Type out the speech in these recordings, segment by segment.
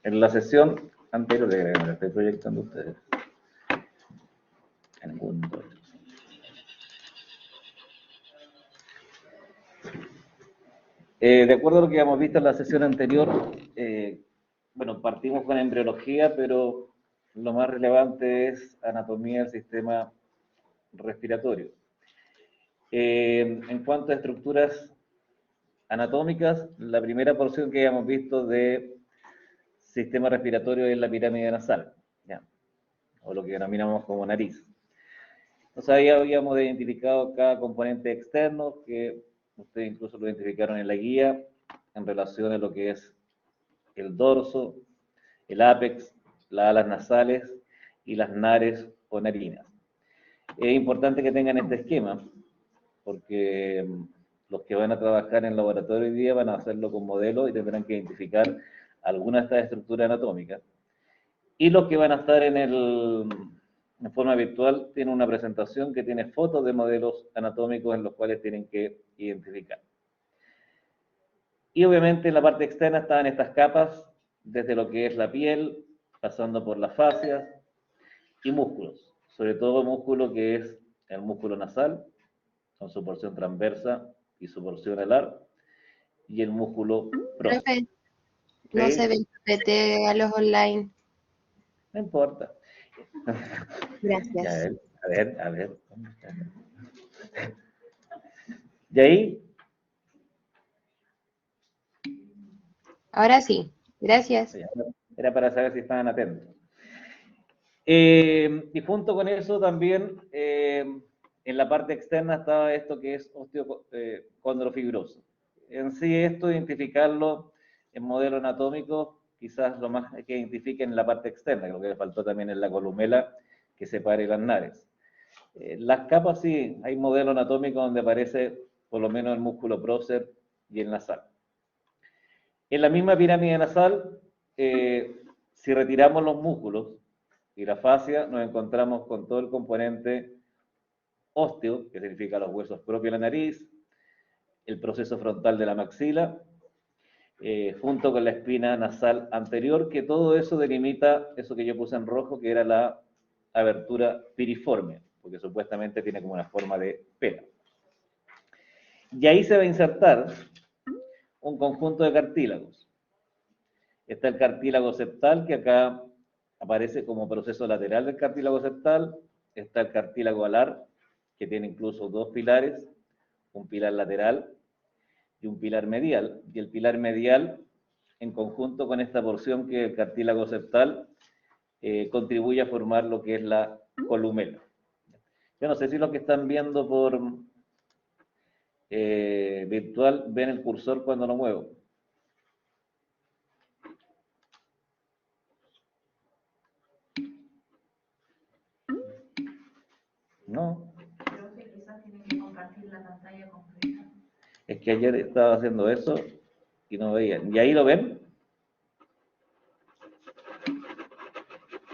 En la sesión anterior, que me estoy proyectando a ustedes. En Windows. De acuerdo a lo que habíamos visto en la sesión anterior, bueno, partimos con embriología, pero lo más relevante es anatomía del sistema respiratorio. En cuanto a estructuras anatómicas, la primera porción que habíamos visto de sistema respiratorio es la pirámide nasal, ¿ya? O lo que denominamos como nariz. Entonces ahí habíamos identificado cada componente externo, que ustedes incluso lo identificaron en la guía, en relación a lo que es el dorso, el ápex, las alas nasales y las nares o narinas. Es importante que tengan este esquema, porque los que van a trabajar en el laboratorio hoy día van a hacerlo con modelos y tendrán que identificar alguna de estas estructuras anatómicas. Y los que van a estar en forma virtual tienen una presentación que tiene fotos de modelos anatómicos en los cuales tienen que identificar. Y obviamente en la parte externa están estas capas, desde lo que es la piel, pasando por las fascias y músculos, sobre todo músculo que es el músculo nasal, con su porción transversa y su porción alar, y el músculo próximo. Profe, no se ve el PPT a los online. No importa. Gracias. A ver. ¿Y ahí? Ahora sí, gracias. Era para saber si estaban atentos. Y junto con eso también, en la parte externa estaba esto que es osteocondrofibroso. En sí esto, identificarlo en modelo anatómico, quizás lo más que identifiquen en la parte externa, que lo que le faltó también en la columela, que separe las nares. Las capas sí, hay modelo anatómico donde aparece por lo menos el músculo prócer y el nasal. En la misma pirámide nasal, si retiramos los músculos y la fascia, nos encontramos con todo el componente ósteo, que significa los huesos propios de la nariz, el proceso frontal de la maxila, junto con la espina nasal anterior, que todo eso delimita eso que yo puse en rojo, que era la abertura piriforme, porque supuestamente tiene como una forma de pera. Y ahí se va a insertar un conjunto de cartílagos. Está el cartílago septal, que acá aparece como proceso lateral del cartílago septal. Está el cartílago alar, que tiene incluso dos pilares, un pilar lateral y un pilar medial. Y el pilar medial, en conjunto con esta porción que es el cartílago septal, contribuye a formar lo que es la columela. Yo no sé si los que están viendo por virtual ven el cursor cuando lo muevo. No. Creo que quizás tienen que compartir la pantalla completa. Es que ayer estaba haciendo eso y no veían. ¿Y ahí lo ven?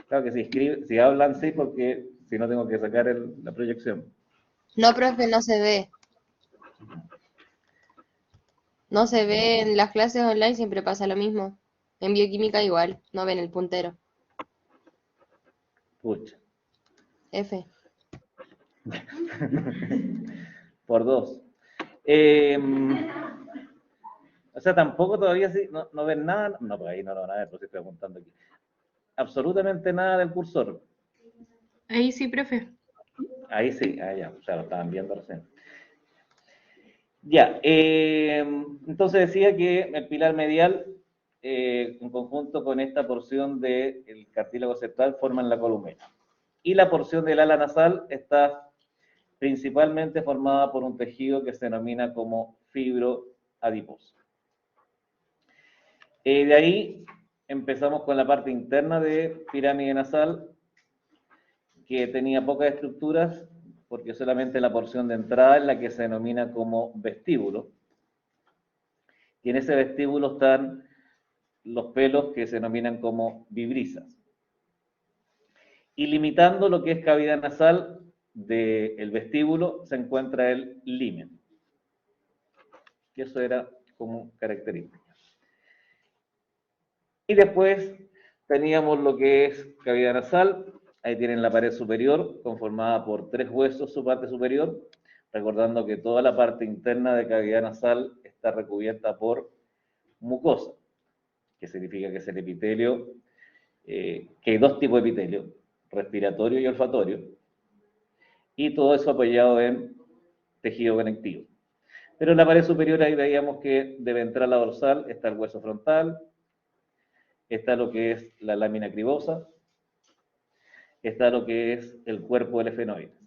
Claro que si hablan sí, porque si no tengo que sacar la proyección. No, profe, no se ve. No se ve en las clases online, siempre pasa lo mismo. En bioquímica igual, no ven el puntero. Pucha. F. Por dos. O sea, tampoco todavía sí, no ven nada. No, pues ahí no lo van a ver, pues estoy apuntando aquí. Absolutamente nada del cursor. Ahí sí, profe. Ahí sí, ya, o sea, lo estaban viendo recién. Ya, entonces decía que el pilar medial, en conjunto con esta porción del cartílago septal, forman la columela. Y la porción del ala nasal está principalmente formada por un tejido que se denomina como fibro adiposo. De ahí empezamos con la parte interna de pirámide nasal, que tenía pocas estructuras, porque solamente la porción de entrada es la que se denomina como vestíbulo. Y en ese vestíbulo están los pelos que se denominan como vibrisas. Y limitando lo que es cavidad nasal del vestíbulo se encuentra el limen. Y eso era como característica. Y después teníamos lo que es cavidad nasal. Ahí tienen la pared superior, conformada por 3 huesos, su parte superior, recordando que toda la parte interna de cavidad nasal está recubierta por mucosa, que significa que es el epitelio, que hay 2 tipos de epitelio, respiratorio y olfatorio, y todo eso apoyado en tejido conectivo. Pero en la pared superior ahí veíamos que de ventral a dorsal está el hueso frontal, está lo que es la lámina cribosa, está lo que es el cuerpo del efenoides.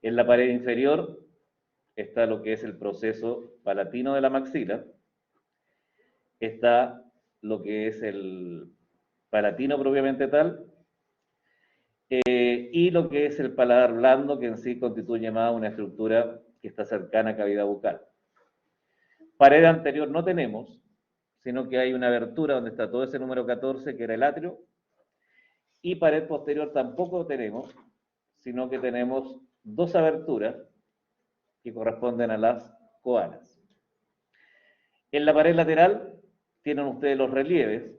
En la pared inferior está lo que es el proceso palatino de la maxila, está lo que es el palatino propiamente tal, y lo que es el paladar blando, que en sí constituye más una estructura que está cercana a cavidad bucal. Pared anterior no tenemos, sino que hay una abertura donde está todo ese número 14, que era el atrio, y pared posterior tampoco tenemos, sino que tenemos 2 aberturas que corresponden a las coanas. En la pared lateral tienen ustedes los relieves,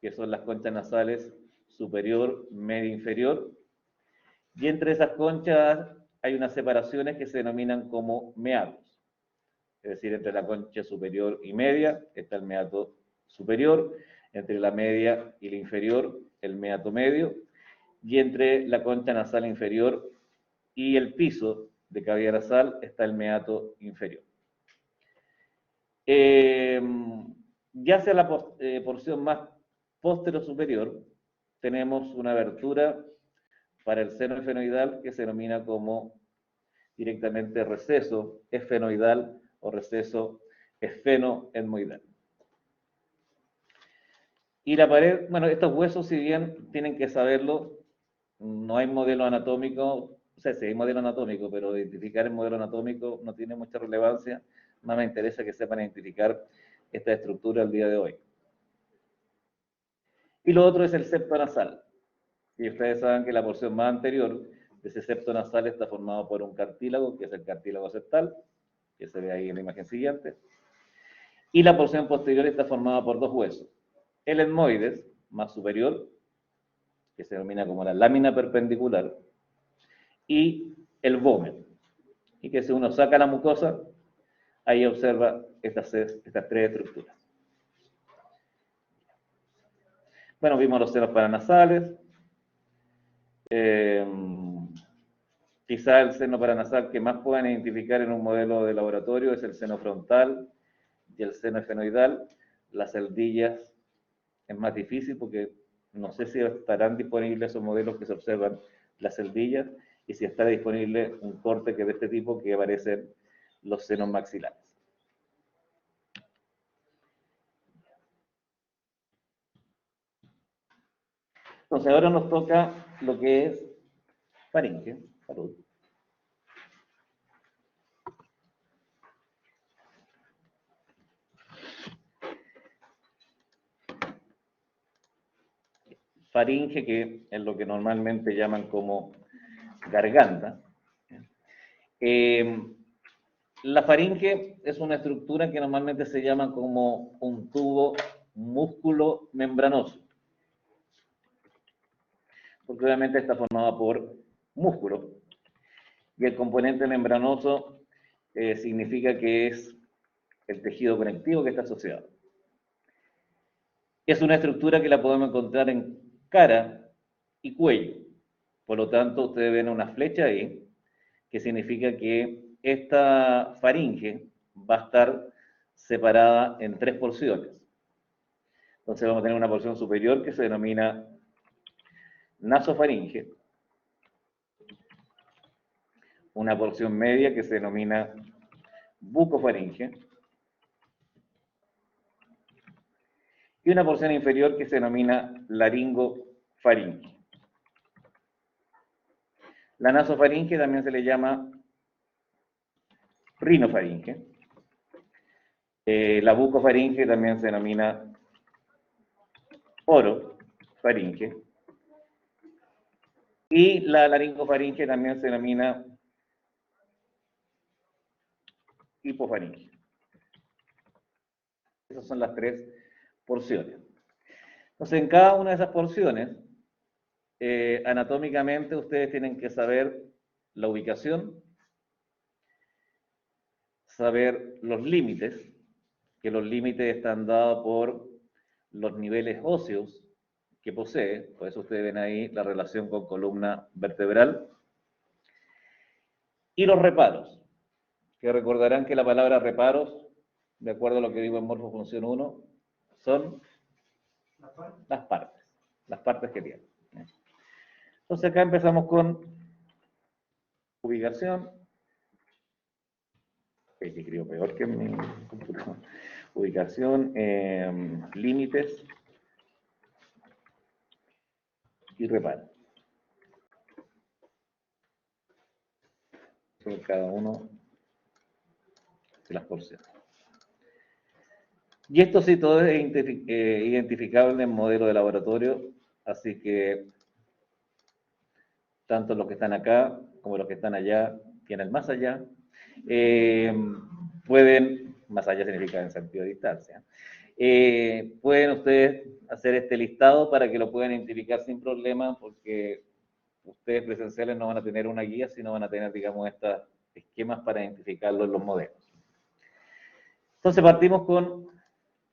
que son las conchas nasales superior, media e inferior, y entre esas conchas hay unas separaciones que se denominan como meatos. Es decir, entre la concha superior y media está el meato superior, entre la media y la inferior el meato medio, y entre la concha nasal inferior y el piso de cavidad nasal está el meato inferior. Ya hacia la porción más postero-superior, tenemos una abertura para el seno efenoidal que se denomina como directamente receso efenoidal o receso esfenoetmoidal. Y la pared, bueno, estos huesos, si bien tienen que saberlo, no hay modelo anatómico, o sea, sí hay modelo anatómico, pero identificar el modelo anatómico no tiene mucha relevancia, más me interesa que sepan identificar esta estructura al día de hoy. Y lo otro es el septo nasal. Y ustedes saben que la porción más anterior de ese septo nasal está formado por un cartílago, que es el cartílago septal, que se ve ahí en la imagen siguiente. Y la porción posterior está formada por 2 huesos. El etmoides, más superior, que se denomina como la lámina perpendicular, y el vómen. Y que si uno saca la mucosa, ahí observa estas 3 estructuras. Bueno, vimos los senos paranasales. Quizá el seno paranasal que más puedan identificar en un modelo de laboratorio es el seno frontal y el seno efenoidal. Las celdillas es más difícil porque no sé si estarán disponibles esos modelos que se observan las celdillas y si está disponible un corte que de este tipo que aparecen los senos maxilares. Entonces ahora nos toca lo que es faringe. Salud. Faringe, que es lo que normalmente llaman como garganta. La faringe es una estructura que normalmente se llama como un tubo músculo membranoso, porque obviamente está formado por músculo, y el componente membranoso significa que es el tejido conectivo que está asociado. Es una estructura que la podemos encontrar en cara y cuello, por lo tanto ustedes ven una flecha ahí, que significa que esta faringe va a estar separada en 3 porciones. Entonces vamos a tener una porción superior que se denomina nasofaringe, una porción media que se denomina bucofaringe y una porción inferior que se denomina laringofaringe. La nasofaringe también se le llama rinofaringe. La bucofaringe también se denomina orofaringe. Y la laringofaringe también se denomina hipofaringe. Esas son las 3 porciones. Entonces, en cada una de esas porciones, anatómicamente ustedes tienen que saber la ubicación, saber los límites, que los límites están dados por los niveles óseos que posee, por eso ustedes ven ahí la relación con columna vertebral, y los reparos, que recordarán que la palabra reparos, de acuerdo a lo que digo en Morfofunción 1, son las partes que tienen. Entonces acá empezamos con ubicación, que escribo peor que en mi computador. Ubicación, límites y reparo. Sobre cada uno de las porciones. Y esto sí todo es identificable en modelo de laboratorio, así que tanto los que están acá como los que están allá y en el más allá, pueden, más allá significa en sentido de distancia, pueden ustedes hacer este listado para que lo puedan identificar sin problema, porque ustedes presenciales no van a tener una guía, sino van a tener, digamos, estos esquemas para identificarlo en los modelos. Entonces partimos con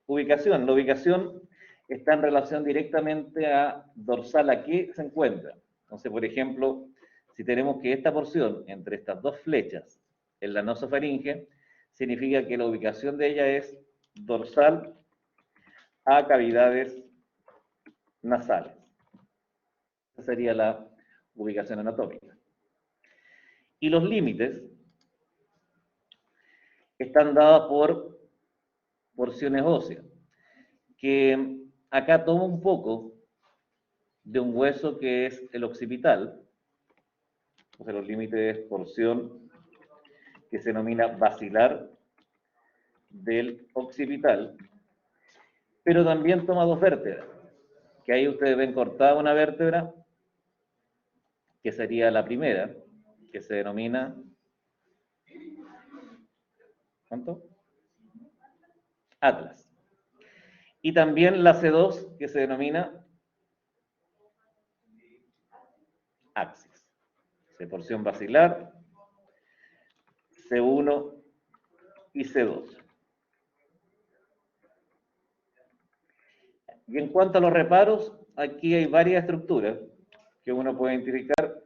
ubicación. La ubicación está en relación directamente a dorsal a qué se encuentra. Entonces, por ejemplo, si tenemos que esta porción entre estas dos flechas en la nasofaringe, significa que la ubicación de ella es dorsal a cavidades nasales. Esa sería la ubicación anatómica. Y los límites están dados por porciones óseas, que acá tomo un poco de un hueso que es el occipital. Entonces los límites es porción que se denomina basilar del occipital, pero también toma dos vértebras, que ahí ustedes ven cortada una vértebra, que sería la primera, que se denomina, ¿cuánto? Atlas. Y también la C2, que se denomina axis. Porción basilar, C1 y C2. Y en cuanto a los reparos, aquí hay varias estructuras que uno puede identificar.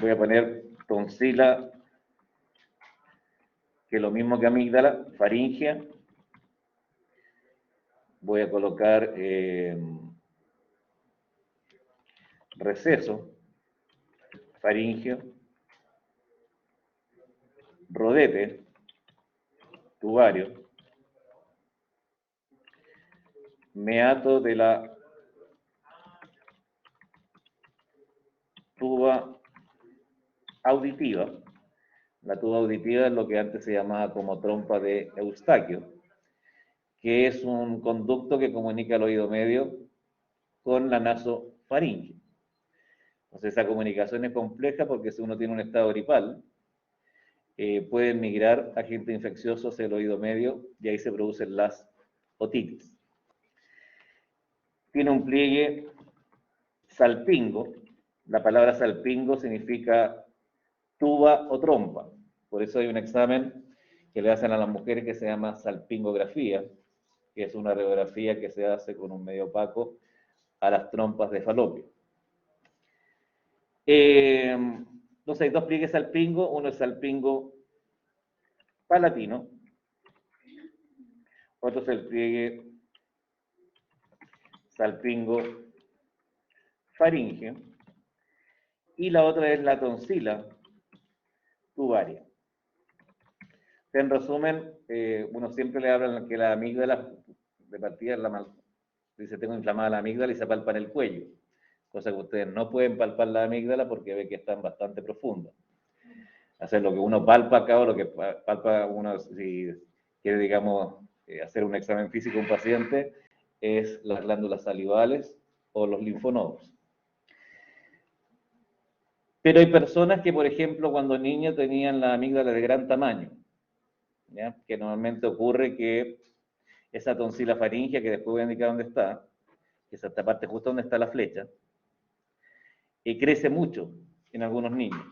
Voy a poner tonsila, que es lo mismo que amígdala, faringea. Voy a colocar receso, faringeo, rodete, tubario, meato de la tuba auditiva. La tuba auditiva es lo que antes se llamaba como trompa de Eustaquio, que es un conducto que comunica el oído medio con la nasofaringe. Entonces esa comunicación es compleja porque si uno tiene un estado gripal, pueden migrar agentes infecciosos hacia el oído medio y ahí se producen las otitis. Tiene un pliegue salpingo. La palabra salpingo significa tuba o trompa. Por eso hay un examen que le hacen a las mujeres que se llama salpingografía, que es una radiografía que se hace con un medio opaco a las trompas de falopio. Entonces hay dos pliegues salpingo, uno es salpingo palatino, otro es el pliegue salpingo faríngeo, y la otra es la tonsila tubaria. En resumen, uno siempre le habla que la amígdala, de partida, dice tengo inflamada la amígdala y se palpa en el cuello, cosa que ustedes no pueden palpar la amígdala porque ve que están bastante profundas. Hacer lo que uno palpa acá o lo que palpa uno, si quiere, digamos, hacer un examen físico a un paciente, es las glándulas salivales o los linfonodos. Pero hay personas que, por ejemplo, cuando niños tenían la amígdala de gran tamaño. ¿ya? Que normalmente ocurre que esa tonsila faríngea, que después voy a indicar dónde está, que es esta parte justo donde está la flecha, y crece mucho en algunos niños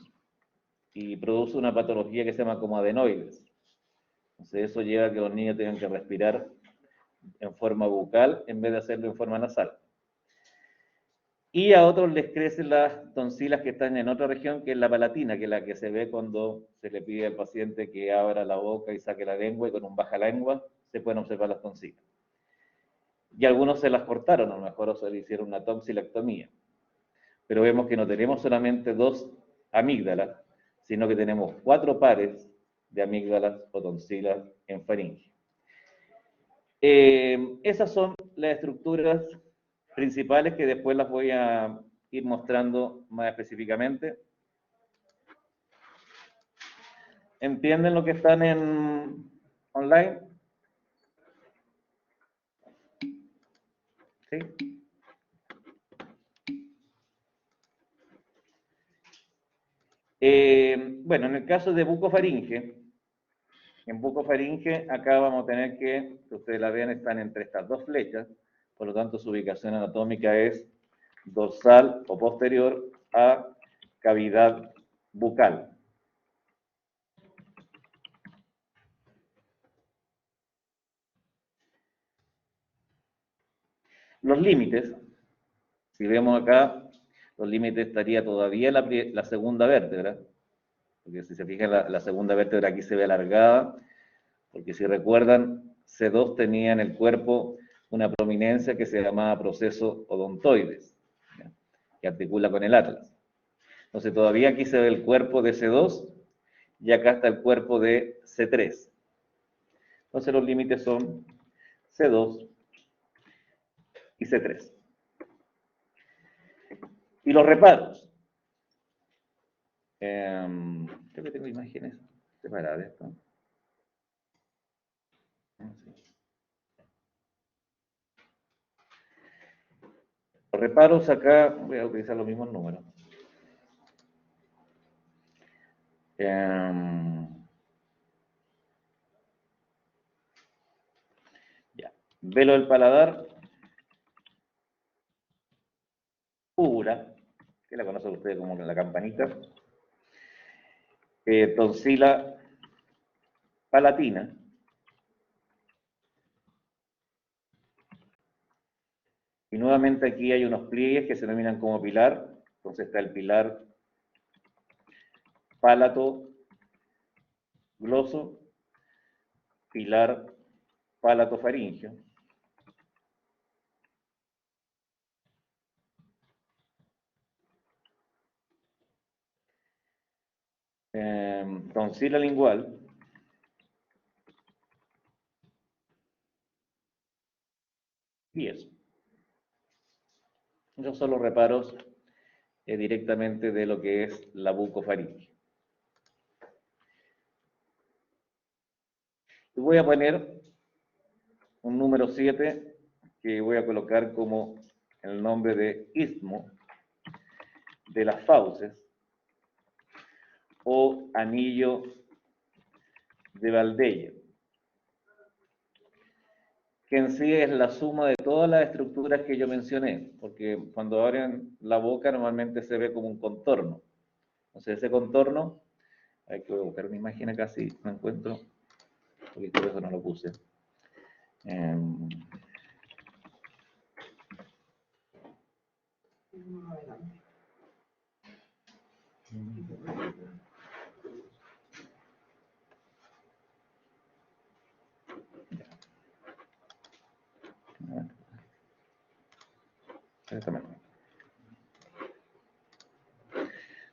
y produce una patología que se llama como adenoides. Entonces eso lleva a que los niños tengan que respirar en forma bucal en vez de hacerlo en forma nasal. Y a otros les crecen las tonsilas que están en otra región, que es la palatina, que es la que se ve cuando se le pide al paciente que abra la boca y saque la lengua, y con un baja lengua se pueden observar las tonsilas. Y algunos se las cortaron, a lo mejor o se le hicieron una tonsilectomía. Pero vemos que no tenemos solamente 2 amígdalas, sino que tenemos 4 pares de amígdalas o tonsilas en faringe. Esas son las estructuras principales que después las voy a ir mostrando más específicamente. ¿Entienden lo que están en online? ¿Sí? Bueno, en el caso de bucofaringe, en bucofaringe acá vamos a tener que ustedes la vean, están entre estas 2 flechas, por lo tanto su ubicación anatómica es dorsal o posterior a cavidad bucal. Los límites, si vemos acá, los límites estaría todavía la segunda vértebra, porque si se fijan la segunda vértebra aquí se ve alargada, porque si recuerdan, C2 tenía en el cuerpo una prominencia que se llamaba proceso odontoides, ¿ya? Que articula con el atlas. Entonces todavía aquí se ve el cuerpo de C2 y acá está el cuerpo de C3. Entonces los límites son C2 y C3. Y los reparos. Creo que tengo imágenes separadas de esto. Los reparos acá, voy a utilizar los mismos números. Ya. Velo del paladar, úvula, que la conocen ustedes como la campanita, tonsila palatina, y nuevamente aquí hay unos pliegues que se denominan como pilar. Entonces está el pilar pálato gloso, pilar pálato faríngeo. Tonsila lingual. Y eso. Esos son los reparos directamente de lo que es la bucofaringe. Y voy a poner un número 7 que voy a colocar como el nombre de istmo de las fauces o anillo de Waldeyer, que en sí es la suma de todas las estructuras que yo mencioné, porque cuando abren la boca normalmente se ve como un contorno. Entonces ese contorno, hay que buscar una imagen acá si no encuentro, porque por eso no lo puse.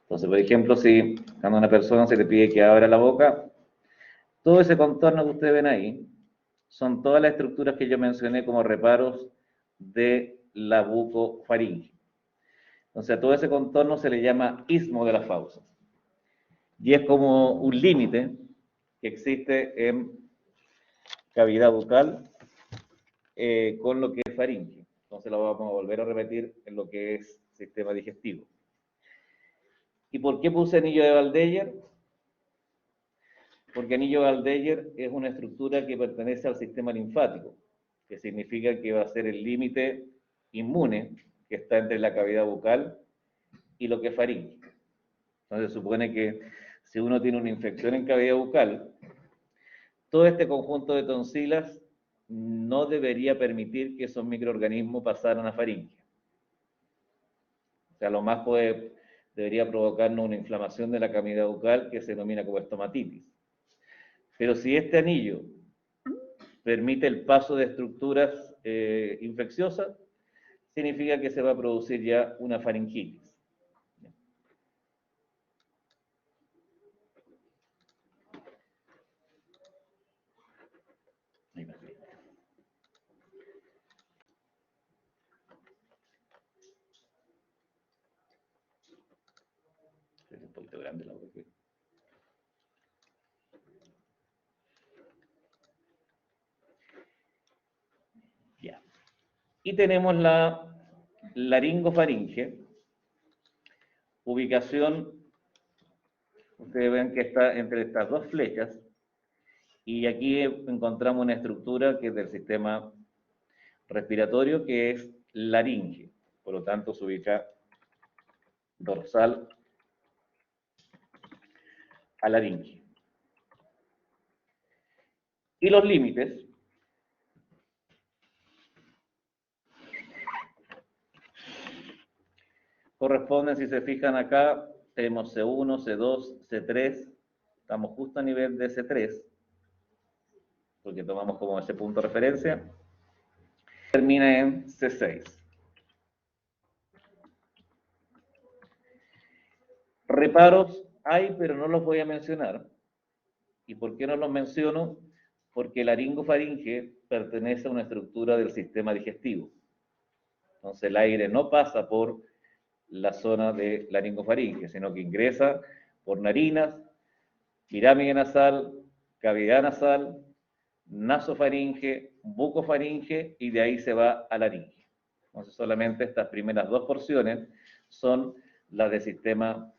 Entonces, por ejemplo, si cuando a una persona se le pide que abra la boca, todo ese contorno que ustedes ven ahí son todas las estructuras que yo mencioné como reparos de la bucofaringe. Entonces, a todo ese contorno se le llama istmo de las fauces. Y es como un límite que existe en cavidad bucal con lo que es faringe. Entonces lo vamos a volver a repetir en lo que es sistema digestivo. ¿Y por qué puse anillo de Waldeyer? Porque anillo Galdeyer es una estructura que pertenece al sistema linfático, que significa que va a ser el límite inmune que está entre la cavidad bucal y lo que es faringe. Entonces se supone que si uno tiene una infección en cavidad bucal, todo este conjunto de tonsilas no debería permitir que esos microorganismos pasaran a faringe. O sea, lo más debería provocarnos una inflamación de la cavidad bucal que se denomina como estomatitis. Pero si este anillo permite el paso de estructuras infecciosas, significa que se va a producir ya una faringitis. Es un poquito grande la boca. Ya. Y tenemos la laringofaringe, ubicación, ustedes ven que está entre estas dos flechas, y aquí encontramos una estructura que es del sistema respiratorio, que es laringe, por lo tanto se ubica dorsal a laringe. Y los límites corresponden, si se fijan acá, tenemos C1, C2, C3, estamos justo a nivel de C3, porque tomamos como ese punto de referencia, termina en C6. Reparos hay, pero no los voy a mencionar. ¿Y por qué no los menciono? Porque el laringofaringe pertenece a una estructura del sistema digestivo. Entonces el aire no pasa por la zona de laringofaringe, sino que ingresa por narinas, pirámide nasal, cavidad nasal, nasofaringe, bucofaringe y de ahí se va a laringe. Entonces solamente estas primeras dos porciones son las del sistema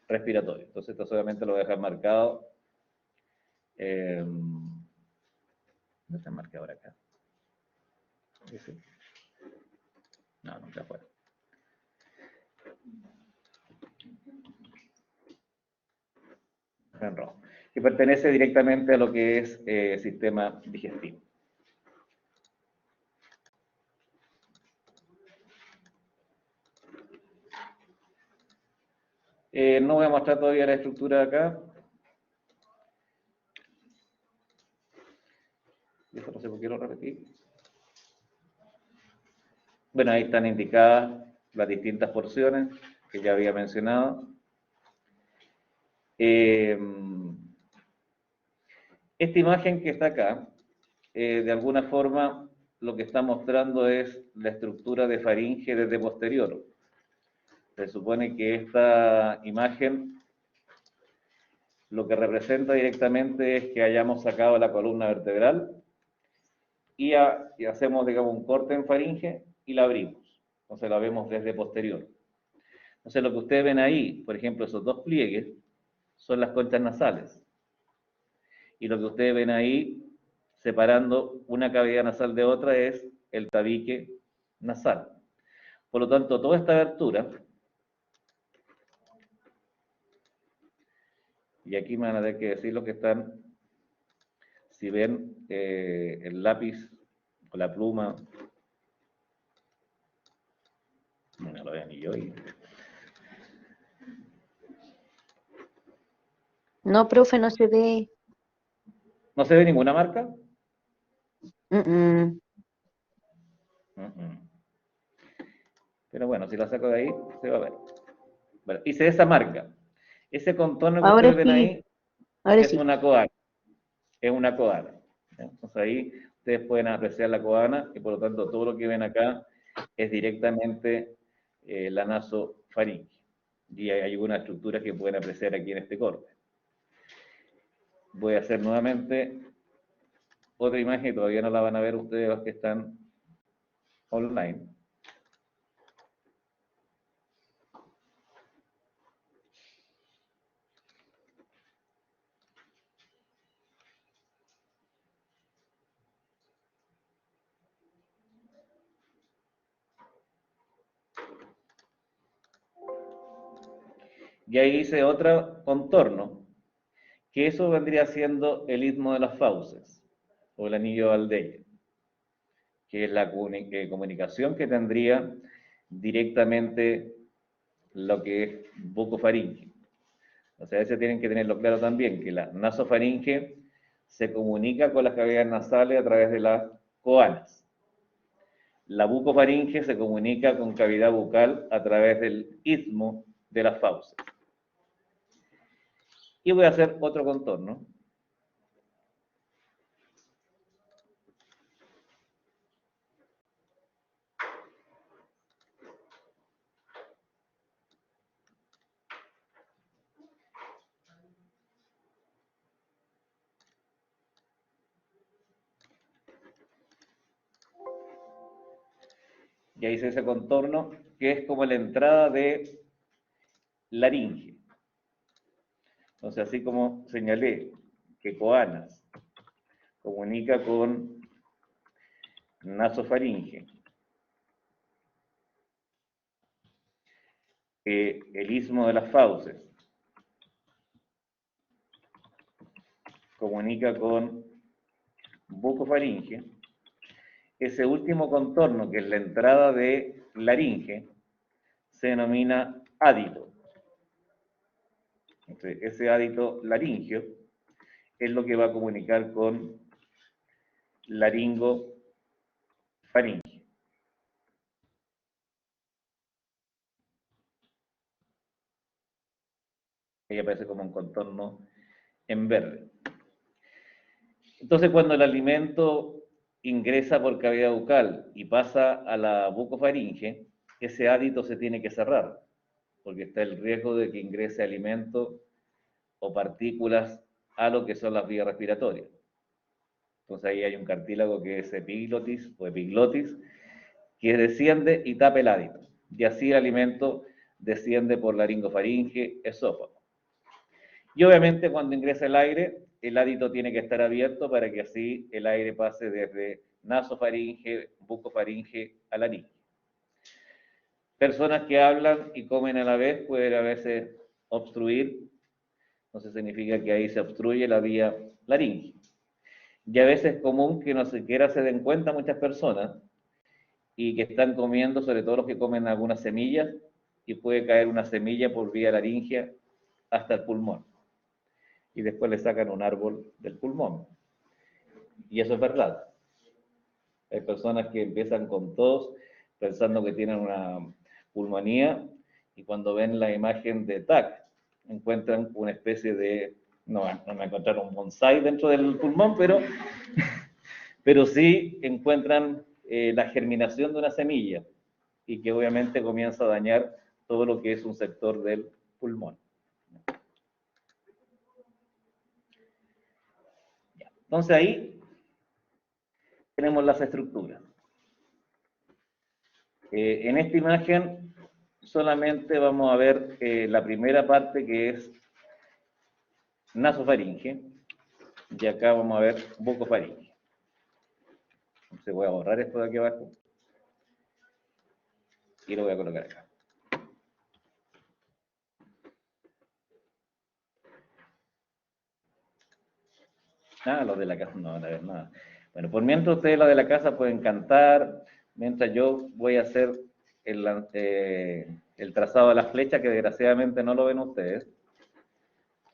respiratorio. Entonces esto solamente lo voy a dejar marcado. ¿Dónde está el marcador acá? ¿Ese? No, nunca fue. En rojo. Que pertenece directamente a lo que es sistema digestivo. No voy a mostrar todavía la estructura de acá. Eso no sé por qué lo repetí. Bueno, ahí están indicadas las distintas porciones que ya había mencionado. Esta imagen que está acá, de alguna forma, lo que está mostrando es la estructura de faringe desde posterior. Se supone que esta imagen lo que representa directamente es que hayamos sacado la columna vertebral y hacemos, digamos, un corte en faringe y la abrimos. Entonces la vemos desde posterior. Entonces lo que ustedes ven ahí, por ejemplo, esos dos pliegues, son las conchas nasales. Y lo que ustedes ven ahí, separando una cavidad nasal de otra, es el tabique nasal. Por lo tanto, toda esta abertura, y aquí me van a tener que decir lo que están, si ven el lápiz o la pluma, no lo veo ni yo. No, profe, no se ve. ¿No se ve ninguna marca? Mm. Pero bueno, si la saco de ahí, se va a ver. Bueno, hice esa marca. Ese contorno que Ahora ustedes ven sí, ahí ahora es sí. una coana. Es una coana. Entonces ahí ustedes pueden apreciar la coana y por lo tanto todo lo que ven acá es directamente la nasofaringe. Y hay algunas estructuras que pueden apreciar aquí en este corte. Voy a hacer nuevamente otra imagen, todavía no la van a ver ustedes los que están online. Y ahí hice otro contorno, que eso vendría siendo el istmo de las fauces, o el anillo de Valdeir, que es la comunicación que tendría directamente lo que es bucofaringe. O sea, eso tienen que tenerlo claro también, que la nasofaringe se comunica con las cavidades nasales a través de las coanas. La bucofaringe se comunica con cavidad bucal a través del istmo de las fauces. Y voy a hacer otro contorno. Y ahí hice ese contorno que es como la entrada de laringe. Entonces, así como señalé que coanas comunica con nasofaringe, que el istmo de las fauces comunica con bucofaringe, ese último contorno, que es la entrada de laringe, se denomina ádito. Entonces, ese ádito laringio es lo que va a comunicar con laringofaringe. Ahí aparece como un contorno en verde. Entonces, cuando el alimento ingresa por cavidad bucal y pasa a la bucofaringe, ese ádito se tiene que cerrar, porque está el riesgo de que ingrese alimento o partículas a lo que son las vías respiratorias. Entonces ahí hay un cartílago que es epiglotis o epiglotis, que desciende y tapa el ádito. Y así el alimento desciende por laringofaringe, esófago. Y obviamente cuando ingresa el aire, el ádito tiene que estar abierto para que así el aire pase desde nasofaringe, bucofaringe a laringe. Personas que hablan y comen a la vez pueden a veces obstruir, entonces significa que ahí se obstruye la vía laringe. Y a veces es común que no siquiera se den cuenta muchas personas y que están comiendo, sobre todo los que comen algunas semillas, y puede caer una semilla por vía laringea hasta el pulmón. Y después le sacan un árbol del pulmón. Y eso es verdad. Hay personas que empiezan con tos pensando que tienen una pulmonía y cuando ven la imagen de TAC encuentran una especie de, no me encontraron un bonsai dentro del pulmón, pero sí encuentran la germinación de una semilla y que obviamente comienza a dañar todo lo que es un sector del pulmón. Entonces ahí tenemos las estructuras. En esta imagen solamente vamos a ver la primera parte, que es nasofaringe, y acá vamos a ver bucofaringe. Entonces voy a borrar esto de aquí abajo y lo voy a colocar acá. Ah, los de la casa, no, la verdad, nada. Bueno, por mientras ustedes, los de la casa, pueden cantar, mientras yo voy a hacer el trazado de las flechas, que desgraciadamente no lo ven ustedes,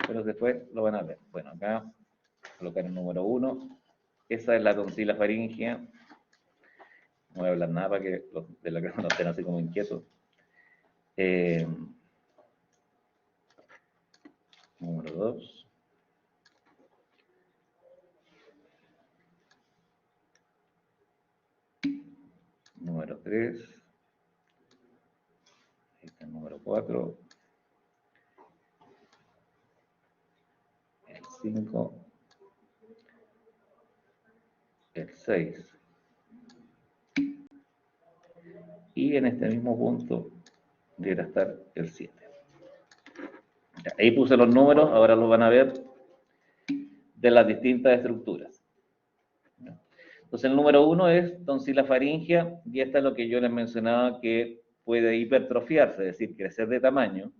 pero después lo van a ver. Bueno, acá colocar el número 1. Esa es la tonsila faríngea. No voy a hablar nada para que los de la casa no estén así como inquietos. Número 2. Número 3. Ahí está el número 4. El 5. El 6. Y en este mismo punto deberá estar el 7. Ahí puse los números, ahora los van a ver de las distintas estructuras. Entonces el número 1 es tonsila faríngea, y esta es lo que yo les mencionaba, que puede hipertrofiarse, es decir, crecer de tamaño,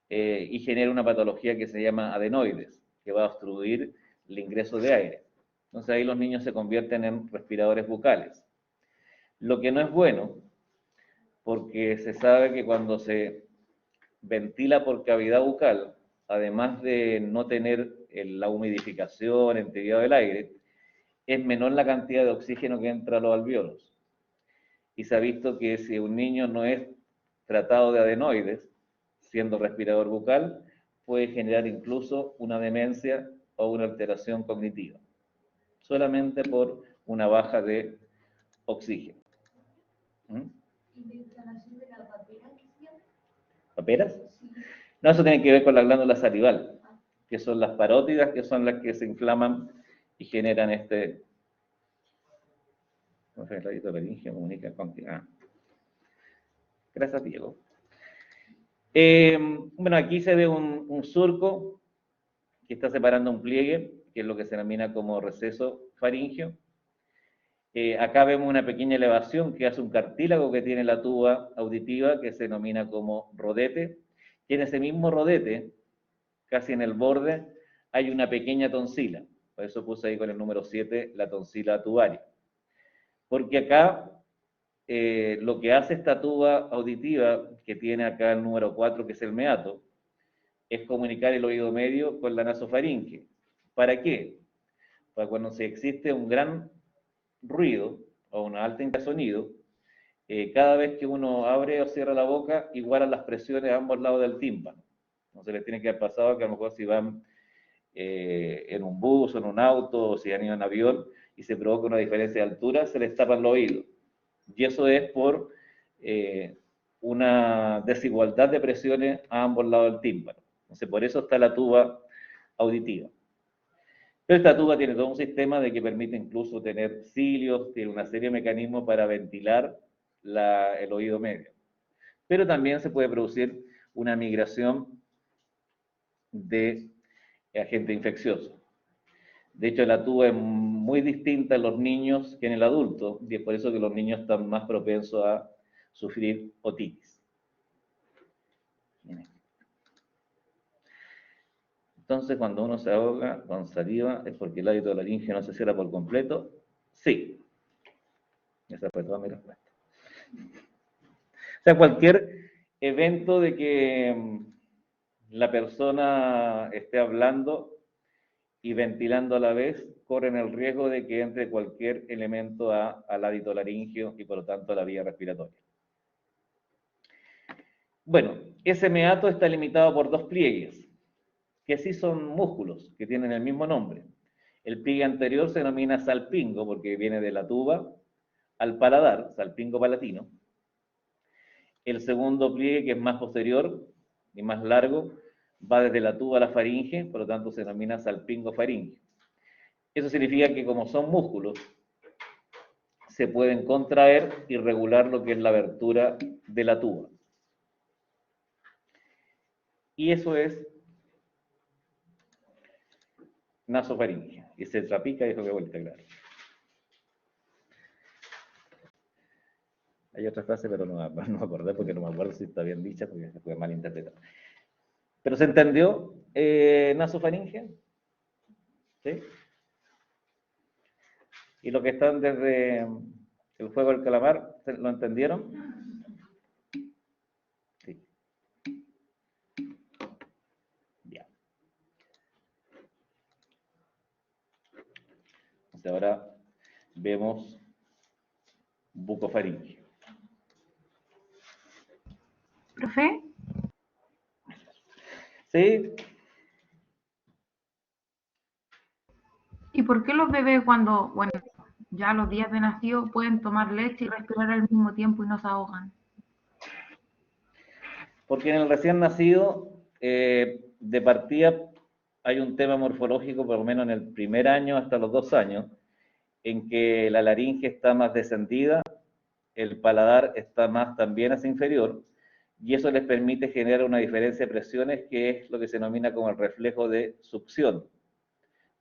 y genera una patología que se llama adenoides, que va a obstruir el ingreso de aire. Entonces ahí los niños se convierten en respiradores bucales. Lo que no es bueno, porque se sabe que cuando se ventila por cavidad bucal, además de no tener la humidificación, entibiado del aire, es menor la cantidad de oxígeno que entra a los alvéolos. Y se ha visto que si un niño no es tratado de adenoides, siendo respirador bucal, puede generar incluso una demencia o una alteración cognitiva, solamente por una baja de oxígeno. ¿Y la instalación de la papera que se llama? ¿Paperas? Sí. No, eso tiene que ver con la glándula salival, que son las parótidas, que son las que se inflaman y generan este... ¿Cómo se llama? La laringe comunica con... Gracias, Diego. Bueno, aquí se ve un surco que está separando un pliegue, que es lo que se denomina como receso faríngeo. Acá vemos una pequeña elevación que hace un cartílago que tiene la tuba auditiva, que se denomina como rodete. Y en ese mismo rodete, casi en el borde, hay una pequeña tonsila. Por eso puse ahí con el número 7 la tonsila tubaria. Porque acá lo que hace esta tuba auditiva, que tiene acá el número 4, que es el meato, es comunicar el oído medio con la nasofaringe. ¿Para qué? Para cuando se existe un gran ruido o una alta intensidad de sonido, cada vez que uno abre o cierra la boca, igualan las presiones a ambos lados del tímpano. Entonces les tiene que haber pasado que a lo mejor si van en un bus o en un auto o si han ido en avión y se provoca una diferencia de altura, se les tapan los oídos. Y eso es por una desigualdad de presiones a ambos lados del tímpano. Entonces por eso está la tuba auditiva. Pero esta tuba tiene todo un sistema de que permite incluso tener cilios, tiene una serie de mecanismos para ventilar el oído medio. Pero también se puede producir una migración de agente infeccioso. De hecho, la tuba es muy distinta en los niños que en el adulto, y es por eso que los niños están más propensos a sufrir otitis. Entonces, cuando uno se ahoga con saliva, ¿es porque el hábito laríngeo no se cierra por completo? Sí. Esa fue toda mi respuesta. O sea, cualquier evento de que la persona esté hablando y ventilando a la vez, corren el riesgo de que entre cualquier elemento al hábito laríngeo y por lo tanto a la vía respiratoria. Bueno, ese meato está limitado por dos pliegues, que sí son músculos, que tienen el mismo nombre. El pliegue anterior se denomina salpingo, porque viene de la tuba al paladar, salpingo palatino. El segundo pliegue, que es más posterior y más largo, va desde la tuba a la faringe, por lo tanto se denomina salpingo faríngeo. Eso significa que como son músculos, se pueden contraer y regular lo que es la abertura de la tuba. Y eso es nasofaringe. Y se trapica y eso que vuelta, claro. Hay otra frase, pero no me acordé porque no me acuerdo si está bien dicha, porque se fue mal interpretada. ¿Pero se entendió nasofaringe? ¿Sí? ¿Y los que están desde el juego del calamar, lo entendieron? Sí. Ya. Entonces ahora vemos bucofaringe. ¿Profe? ¿Sí? ¿Y por qué los bebés cuando, bueno, ya a los días de nacido pueden tomar leche y respirar al mismo tiempo y no se ahogan? Porque en el recién nacido, de partida, hay un tema morfológico, por lo menos en el primer año hasta los 2 años, en que la laringe está más descendida, el paladar está más también hacia inferior, y eso les permite generar una diferencia de presiones que es lo que se denomina como el reflejo de succión,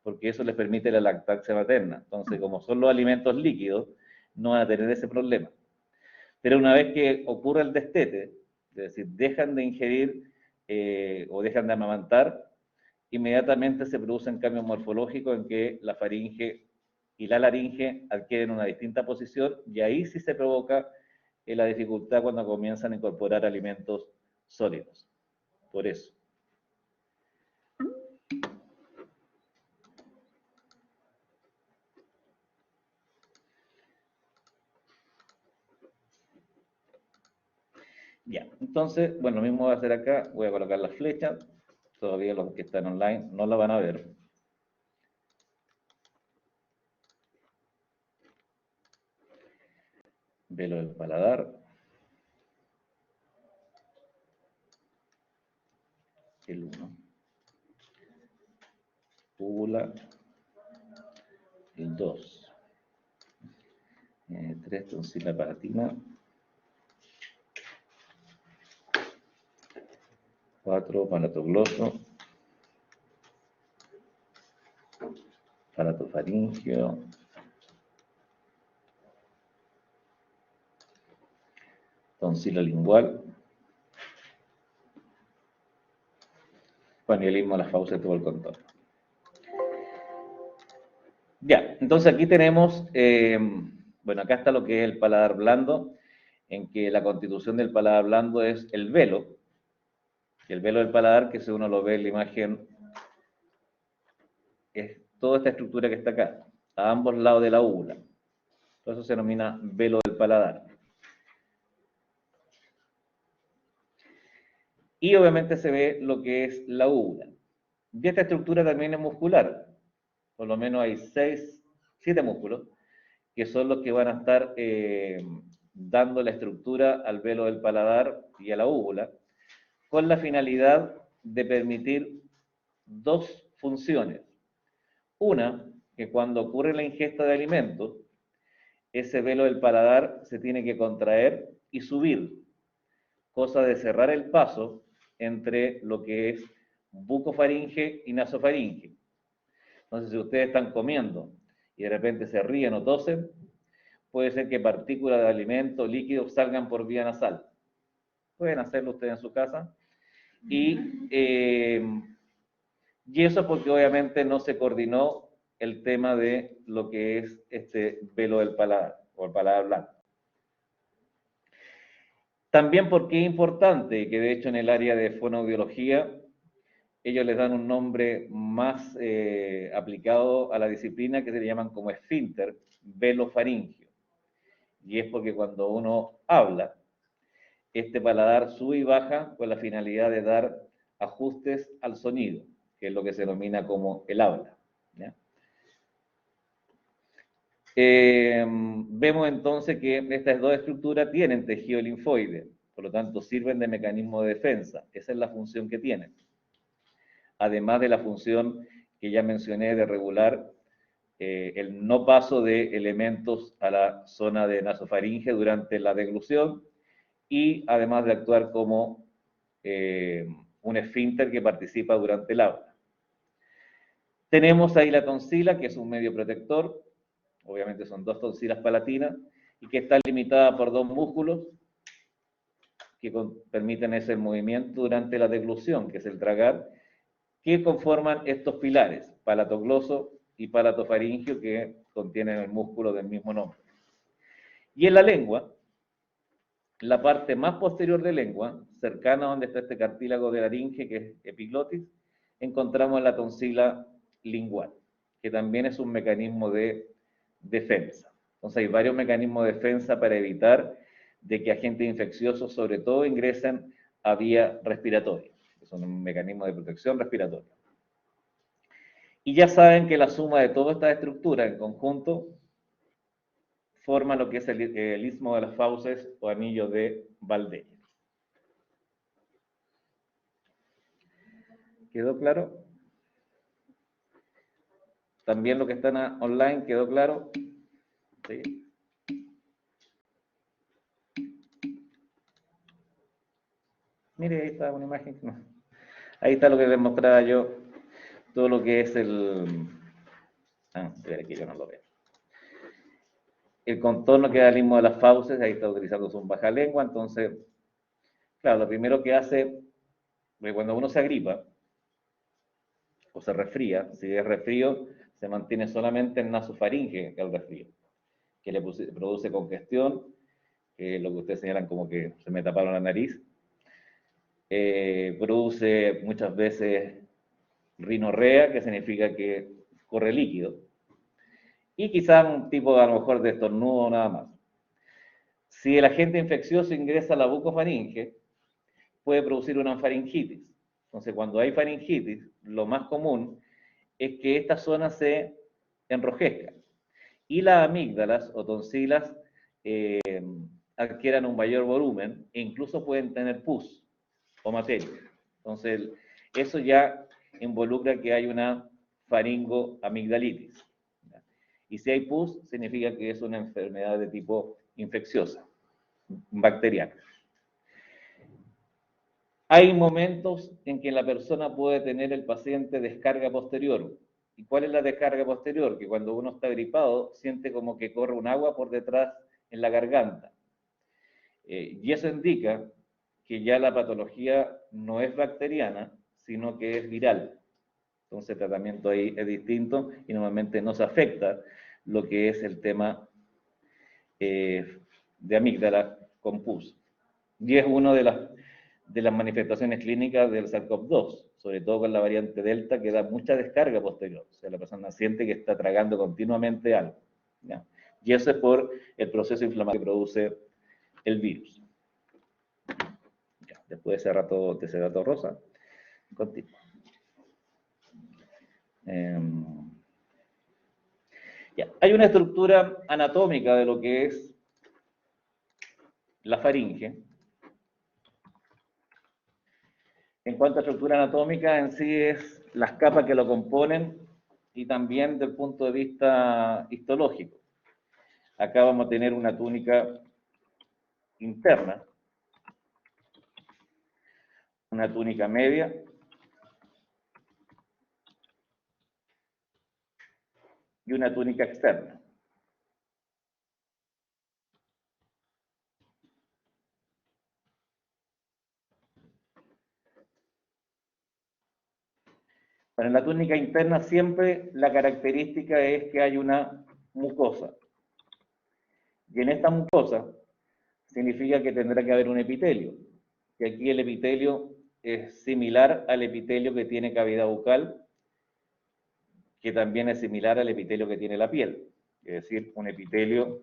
porque eso les permite la lactancia materna. Entonces, como son los alimentos líquidos, no van a tener ese problema. Pero una vez que ocurre el destete, es decir, dejan de ingerir o dejan de amamantar, inmediatamente se producen cambios morfológicos en que la faringe y la laringe adquieren una distinta posición, y ahí sí se provoca la dificultad cuando comienzan a incorporar alimentos sólidos. Por eso. Ya, entonces, bueno, lo mismo voy a hacer acá, voy a colocar las flechas, todavía los que están online no la van a ver. Velo del paladar. El 1. Úvula. El 2. 3, tonsila palatina. 4, palatogloso. Palatofaringio. Tonsila lingual. Panelismo a las fauces de todo el contorno. Ya, entonces aquí tenemos, bueno, acá está lo que es el paladar blando, en que la constitución del paladar blando es el velo del paladar, que si uno lo ve en la imagen, es toda esta estructura que está acá, a ambos lados de la úvula. Por eso se denomina velo del paladar. Y obviamente se ve lo que es la úvula. Y esta estructura también es muscular. Por lo menos hay 7 músculos, que son los que van a estar dando la estructura al velo del paladar y a la úvula, con la finalidad de permitir 2 funciones. Una, que cuando ocurre la ingesta de alimentos, ese velo del paladar se tiene que contraer y subir, cosa de cerrar el paso entre lo que es bucofaringe y nasofaringe. Entonces, si ustedes están comiendo y de repente se ríen o tosen, puede ser que partículas de alimento líquidos salgan por vía nasal. Pueden hacerlo ustedes en su casa. Y eso porque obviamente no se coordinó el tema de lo que es este velo del paladar, o el paladar blando. También porque es importante, que de hecho en el área de fonoaudiología, ellos les dan un nombre más aplicado a la disciplina, que se le llaman como esfínter velofaringio. Y es porque cuando uno habla, este paladar sube y baja con la finalidad de dar ajustes al sonido, que es lo que se denomina como el habla. ¿Ya? Vemos entonces que estas 2 estructuras tienen tejido linfoide, por lo tanto sirven de mecanismo de defensa. Esa es la función que tienen. Además de la función que ya mencioné de regular el no paso de elementos a la zona de nasofaringe durante la deglución, y además de actuar como un esfínter que participa durante el habla. Tenemos ahí la tonsila, que es un medio protector, obviamente son 2 tonsilas palatinas, y que está limitada por 2 músculos que permiten ese movimiento durante la deglución, que es el tragar, que conforman estos pilares, palatogloso y palatofaringio, que contienen el músculo del mismo nombre. Y en la lengua, la parte más posterior de lengua, cercana a donde está este cartílago de laringe, que es epiglotis, encontramos la tonsila lingual, que también es un mecanismo de defensa. Entonces hay varios mecanismos de defensa para evitar de que agentes infecciosos, sobre todo, ingresen a vía respiratoria, que son un mecanismo de protección respiratoria. Y ya saben que la suma de todas estas estructuras en conjunto forma lo que es el istmo de las fauces o anillo de Waldeck. ¿Quedó claro? También lo que están online, ¿quedó claro? Sí. Mire, ahí está una imagen. Ahí está lo que les mostraba yo, todo lo que es el... espera que yo no lo veo. El contorno que da el istmo de las fauces, ahí está utilizando su baja lengua, entonces, claro, lo primero que hace Porque cuando uno se agripa o se resfría, si es resfrío, se mantiene solamente en nasofaringe el resfrío, que le produce congestión, que es lo que ustedes señalan como que se me taparon la nariz, produce muchas veces rinorrea, que significa que corre líquido, y quizás un tipo a lo mejor de estornudo nada más. Si el agente infeccioso ingresa a la bucofaringe, puede producir una faringitis. Entonces, cuando hay faringitis, lo más común es que esta zona se enrojezca y las amígdalas o tonsilas adquieran un mayor volumen e incluso pueden tener pus o materia. Entonces, eso ya involucra que hay una faringoamigdalitis. Y si hay pus, significa que es una enfermedad de tipo infecciosa, bacteriana. Hay momentos en que la persona puede tener el paciente descarga posterior. ¿Y cuál es la descarga posterior? Que cuando uno está gripado, siente como que corre un agua por detrás en la garganta. Y eso indica que ya la patología no es bacteriana, sino que es viral. Entonces el tratamiento ahí es distinto y normalmente no se afecta lo que es el tema de amígdala con pus. Y es una de las manifestaciones clínicas del SARS-CoV-2, sobre todo con la variante Delta, que da mucha descarga posterior. O sea, la persona siente que está tragando continuamente algo, ¿ya? Y eso es por el proceso inflamatorio que produce el virus. Ya, después de ese dato rosa, continúo. Ya. Hay una estructura anatómica de lo que es la faringe. En cuanto a estructura anatómica, en sí es las capas que lo componen y también del punto de vista histológico. Acá vamos a tener una túnica interna, una túnica media y una túnica externa. Bueno, en la túnica interna siempre la característica es que hay una mucosa. Y en esta mucosa significa que tendrá que haber un epitelio. Y aquí el epitelio es similar al epitelio que tiene cavidad bucal, que también es similar al epitelio que tiene la piel. Es decir, un epitelio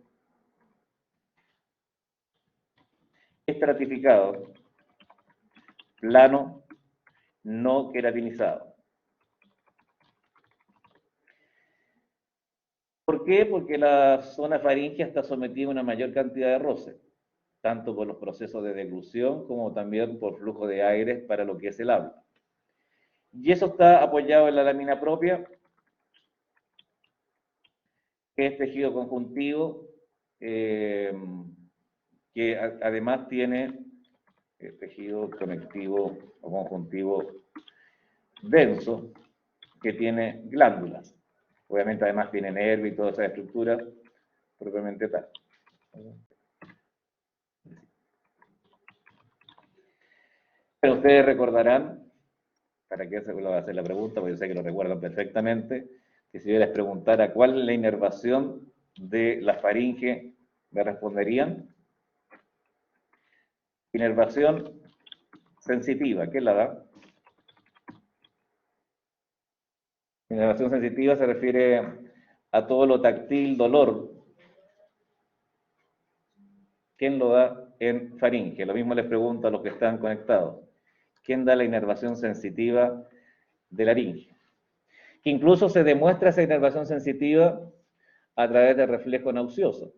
estratificado, plano, no queratinizado. ¿Por qué? Porque la zona faríngea está sometida a una mayor cantidad de roce, tanto por los procesos de deglución como también por flujo de aire para lo que es el habla. Y eso está apoyado en la lámina propia, que es tejido conjuntivo, que además tiene tejido conectivo o conjuntivo denso, que tiene glándulas. Obviamente además tiene nervio y toda esa estructura propiamente tal. Pero ustedes recordarán, para que se lo va a hacer la pregunta, porque yo sé que lo recuerdan perfectamente, que si yo les preguntara cuál es la inervación de la faringe, me responderían. Inervación sensitiva, ¿qué la da? Inervación sensitiva se refiere a todo lo táctil, dolor. ¿Quién lo da en faringe? Lo mismo les pregunto a los que están conectados. ¿Quién da la inervación sensitiva de laringe? Que incluso se demuestra esa inervación sensitiva a través del reflejo nauseoso,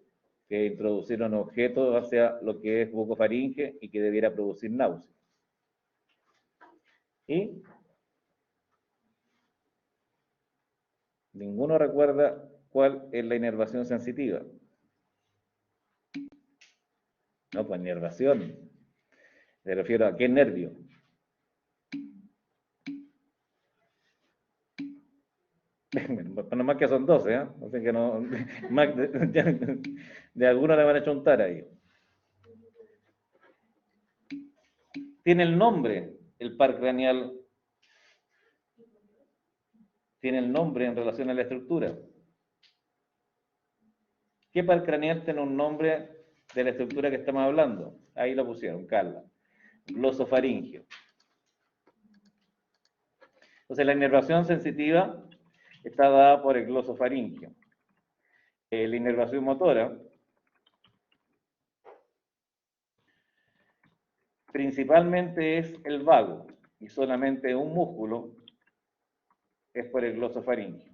que introducieron objetos hacia lo que es bucofaringe y que debiera producir náusea. ¿Y? Ninguno recuerda cuál es la inervación sensitiva. No, pues inervación. Me refiero a qué nervio. No más que son 12, ¿eh? Así que no, más de alguno le van a chuntar ahí. Tiene el nombre el par craneal tiene el nombre en relación a la estructura. ¿Qué par craneal tiene un nombre de la estructura que estamos hablando? Ahí lo pusieron, Carla. Glosofaringio. Entonces, la inervación sensitiva está dada por el glosofaringio. La inervación motora principalmente es el vago y solamente un músculo es por el glosofaringio.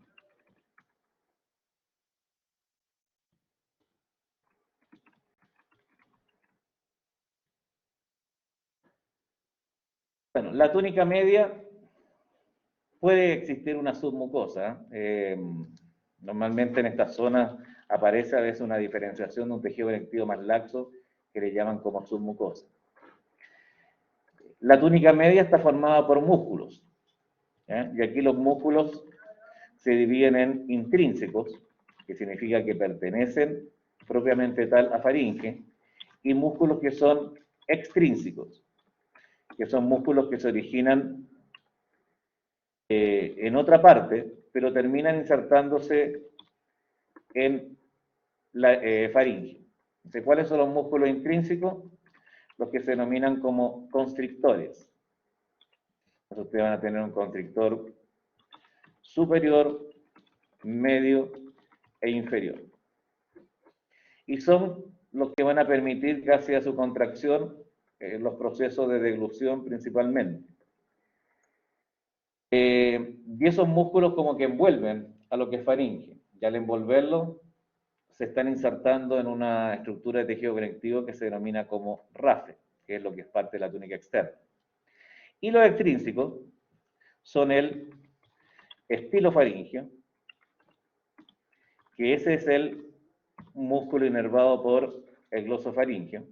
Bueno, la túnica media puede existir una submucosa. Normalmente en estas zonas aparece a veces una diferenciación de un tejido conectivo más laxo que le llaman como submucosa. La túnica media está formada por músculos, y aquí los músculos se dividen en intrínsecos, que significa que pertenecen propiamente tal a faringe, y músculos que son extrínsecos, que son músculos que se originan en otra parte, pero terminan insertándose en la faringe. Entonces, ¿cuáles son los músculos intrínsecos? Los que se denominan como constrictores. Entonces, ustedes van a tener un constrictor superior, medio e inferior. Y son los que van a permitir, gracias a su contracción, los procesos de deglución principalmente. Y esos músculos como que envuelven a lo que es faringe. Y al envolverlo, se están insertando en una estructura de tejido conectivo que se denomina como RAFE, que es lo que es parte de la túnica externa. Y los extrínsecos son el estilofaringio, que ese es el músculo inervado por el glosofaringio.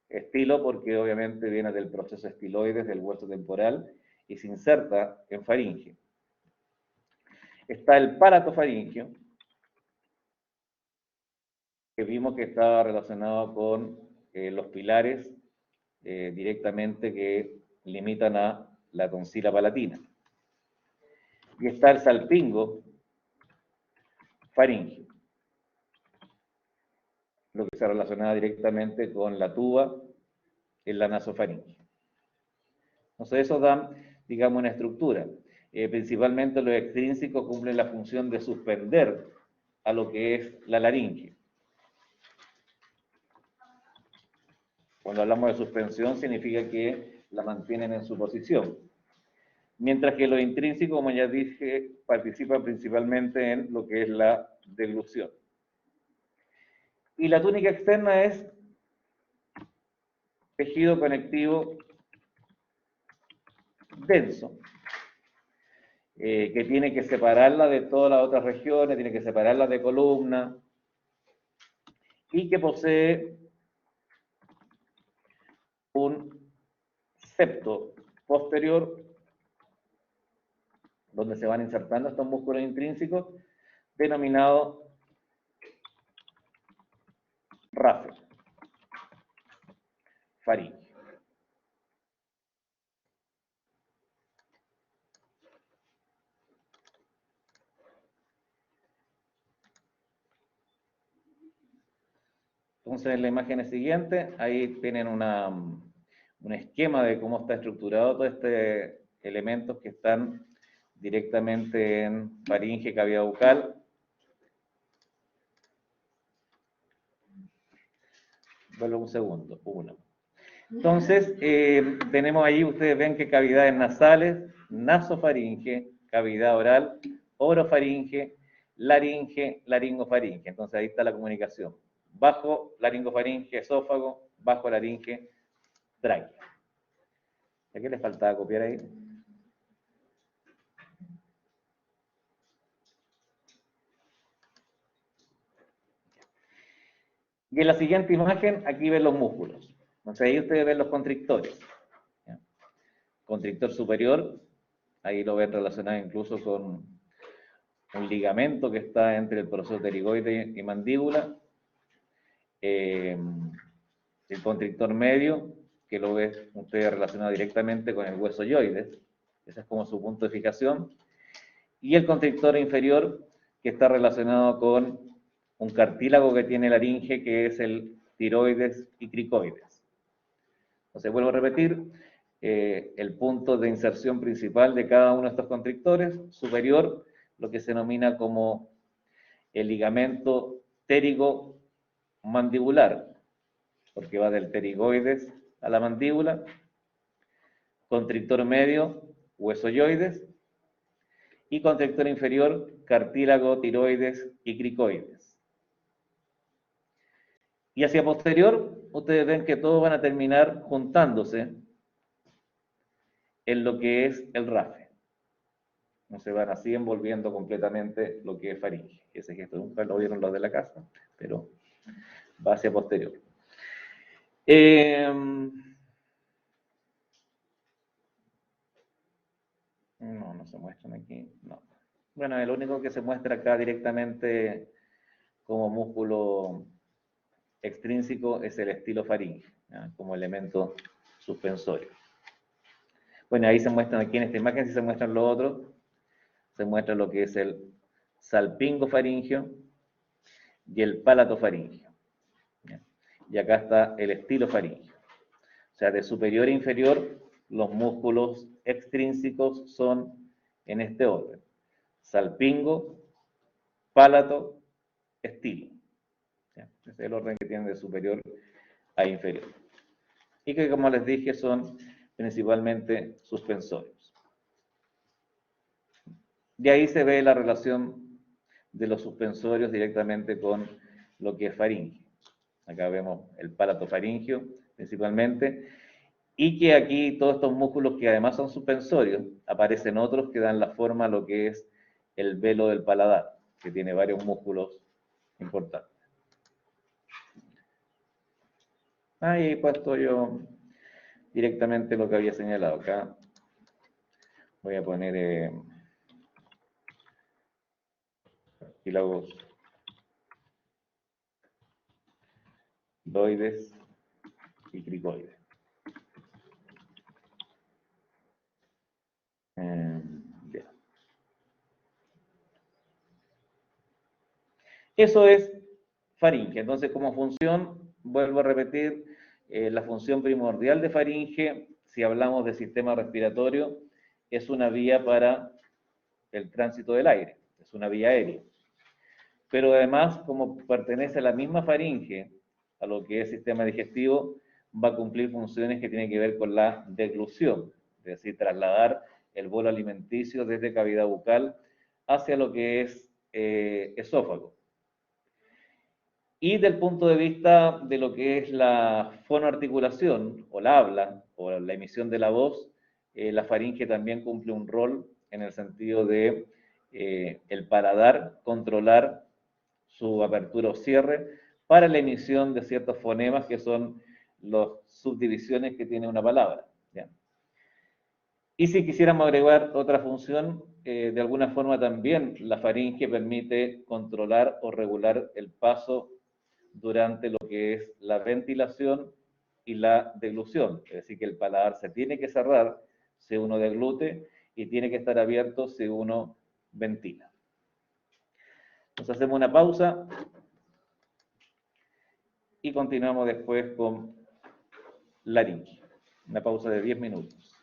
Estilo porque obviamente viene del proceso estiloides del hueso temporal y se inserta en faringe. Está el paratofaringio, que vimos que estaba relacionado con los pilares directamente que limitan a la tonsila palatina. Y está el salpingo faringio, lo que se relaciona directamente con la tuba en la nasofaringe. Entonces, eso da, digamos, una estructura. Principalmente los extrínsecos cumplen la función de suspender a lo que es la laringe. Cuando hablamos de suspensión, significa que la mantienen en su posición. Mientras que los intrínsecos, como ya dije, participan principalmente en lo que es la deglución. Y la túnica externa es tejido conectivo denso, que tiene que separarla de todas las otras regiones, tiene que separarla de columna, y que posee un septo posterior, donde se van insertando estos músculos intrínsecos, denominado RAFE, faringe. Entonces, en la imagen siguiente, ahí tienen un esquema de cómo está estructurado todo este elementos que están directamente en faringe, cavidad bucal. Vuelvo un segundo, uno. Entonces, tenemos ahí, ustedes ven que cavidades nasales, nasofaringe, cavidad oral, orofaringe, laringe, laringofaringe. Entonces, ahí está la comunicación. Bajo laringofaringe, esófago, bajo laringe, tráquea. ¿A qué les faltaba copiar ahí? Y en la siguiente imagen, aquí ven los músculos. Entonces ahí ustedes ven los constrictores. ¿Ya? Constrictor superior, ahí lo ven relacionado incluso con un ligamento que está entre el proceso pterigoide y mandíbula. El constrictor medio, que lo ve usted relacionado directamente con el hueso yoides, ese es como su punto de fijación, y el constrictor inferior, que está relacionado con un cartílago que tiene laringe, que es el tiroides y cricoides. Entonces, vuelvo a repetir, el punto de inserción principal de cada uno de estos constrictores, superior, lo que se denomina como el ligamento pterigo-mandibular, porque va del pterigoides a la mandíbula, constrictor medio, hueso yoides, y constrictor inferior, cartílago, tiroides y cricoides. Y hacia posterior, ustedes ven que todos van a terminar juntándose en lo que es el rafe. No se van así envolviendo completamente lo que es faringe. Ese gesto nunca lo vieron los de la casa, pero va hacia posterior. No se muestran aquí, no. Bueno, el único que se muestra acá directamente como músculo extrínseco es el estilofaringe, ¿ya? Como elemento suspensorio. Bueno, ahí se muestran, aquí en esta imagen sí se muestran los otros, se muestra lo que es el salpingofaringio y el palatofaringio, ¿ya? Y acá está el estilofaringio. O sea, de superior a inferior, los músculos extrínsecos son en este orden: salpingo, pálato, estilo. ¿Ya? Ese es el orden que tienen de superior a inferior. Y que, como les dije, son principalmente suspensorios. De ahí se ve la relación de los suspensorios directamente con lo que es faringe. Acá vemos el palatofaringio principalmente, y que aquí todos estos músculos que además son suspensorios, aparecen otros que dan la forma a lo que es el velo del paladar, que tiene varios músculos importantes. Ahí he puesto yo directamente lo que había señalado acá. Voy a poner cartílagos doides y cricoides. Bien. Eso es faringe. Entonces, como función, vuelvo a repetir, la función primordial de faringe, si hablamos de sistema respiratorio, es una vía para el tránsito del aire, es una vía aérea. Pero además, como pertenece a la misma faringe, a lo que es sistema digestivo, va a cumplir funciones que tienen que ver con la deglución, es decir, trasladar el bolo alimenticio desde cavidad bucal hacia lo que es esófago. Y del punto de vista de lo que es la fonoarticulación, o la habla, o la emisión de la voz, la faringe también cumple un rol en el sentido de el paladar controlar su apertura o cierre para la emisión de ciertos fonemas que son las subdivisiones que tiene una palabra, ¿ya? Y si quisiéramos agregar otra función, de alguna forma también la faringe permite controlar o regular el paso durante lo que es la ventilación y la deglución. Es decir, que el paladar se tiene que cerrar si uno deglute y tiene que estar abierto si uno ventila. Nos hacemos una pausa y continuamos después con laringe. Una pausa de 10 minutos.